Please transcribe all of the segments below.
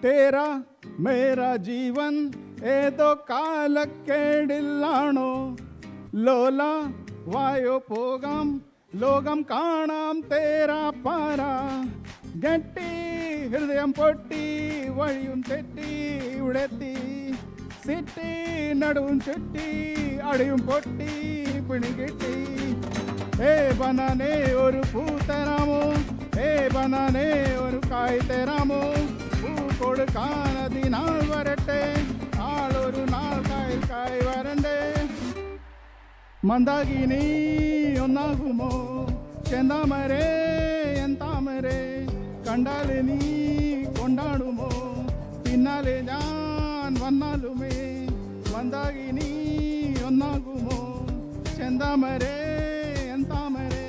തേരാ മേരാ ജീവൻ ഏതോ കാലക്കേടില്ലാണോ ലോല വായോ പോകാം ലോകം കാണാം തേരാ പാര ഗട്ടി ഹൃദയം പൊട്ടി വഴിയും തെറ്റി ഇവിടെത്തി സിറ്റി നടുവും ചുറ്റി അടിയും പൊട്ടി പിണികിട്ടി ഏ ബനാനെ ഒരു പൂ തരാമോ ഏ ബനാനെ ഒരു കായ് തരാമോ പൂ കൊടുക്കാൻ അതിനാൾ വരട്ടെ ആളൊരു നാൾ കായ് വരണ്ടേ മന്ദാകിനി ഒന്നാകുമോ ചെന്താമരേ എന്താമരേ കണ്ടാലെ നീ കൊണ്ടാടുമോ പിന്നാലെ ഞാൻ വന്നാലുമേ മന്ദാകിനി ഒന്നാകുമോ ചെന്താമരേ എന്താമരേ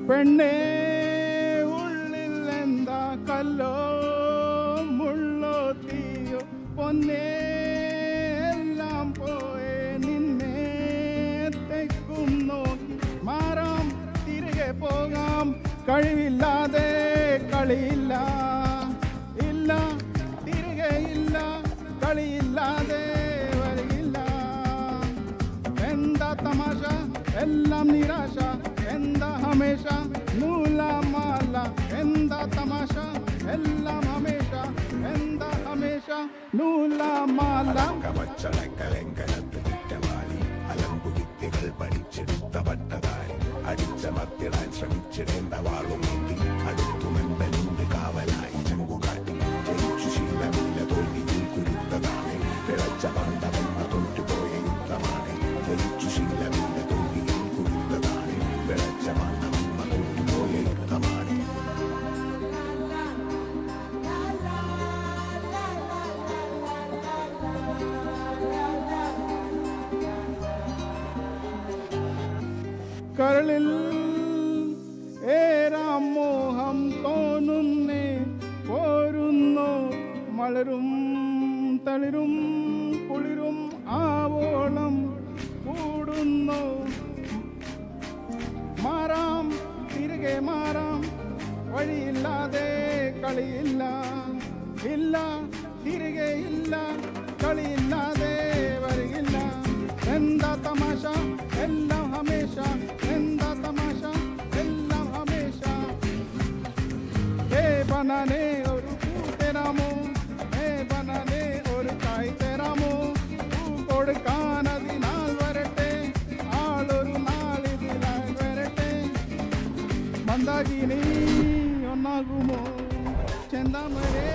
പെണ്ണേ ഉള്ളിൽ എന്താ കല്ലോ മുള്ളോ തീയോ പൊന്നേ എല്ലാം പോയെ നിന്നെ തെക്കും നോക്കി മാറാം തിരികെ പോകാം കഴിവില്ലാതെ കളിയില്ല ഇല്ല തിരികെ ഇല്ല കളിയില്ലാതെ വരികില്ല എന്താ തമാശ എല്ലാം നിരാശ എന്താ ഹമേഷ നൂലമാല എന്താ തമാശ എല്ലാം ഹമേഷ എന്താ ഹമേഷ നൂലമാല കവച്ചളങ്കലങ്കലത്ത് കുറ്റവാളി അലമ്പുവിദ്യകൾ പഠിച്ചെടുത്ത പട്ടതാരി അടിച്ചമർത്തിടാൻ ശ്രമിച്ചിടേണ്ട വാളുമേന്തി അടുത്തുമെന്തനുണ്ട് കാവലായി ചങ്കുകാട്ടി ജയിച്ചു ശീലമില്ല തോൽവിയിൽ കുരുത്തതാണ് പിഴച്ച പാണ്ഡവന്മാർ തോറ്റുപോയ യുദ്ധമാണ് ജയിച്ചു ശീലമില്ല തോൽവിയിൽ കുരുത്തതാണ് പിഴച്ച പാണ്ഡവന്മാർ തോറ്റുപോയ യുദ്ധമാണ് കരളിൽ ഏറാം മോഹം തോന്നുന്നേ പോരുന്നു മലരും തളിരും കുളിരും ആവോളം കൂടുന്നു മാറാം തിരികെ മാറാം വഴിയില്ലാതെ കളിയില്ല ഇല്ല തിരികെ ഇല്ല കളിയില്ലാതെ വരികില്ല എന്താ തമാശ എല്ലാം ഹമേഷ എന്താ തമാശ എല്ലാം ഹമേഷ ഏ ബനാനെ ഒരു പൂ തരാമോ ഏ ബനാനെ ഒരു കായ് തരാമോ പൂ കൊടുക്കാൻ അതിനാൾ വരട്ടെ ആളൊരു നാളിതിലായി വരട്ടെ മന്ദാകിനി ഒന്നാകുമോ ചെന്താമരേ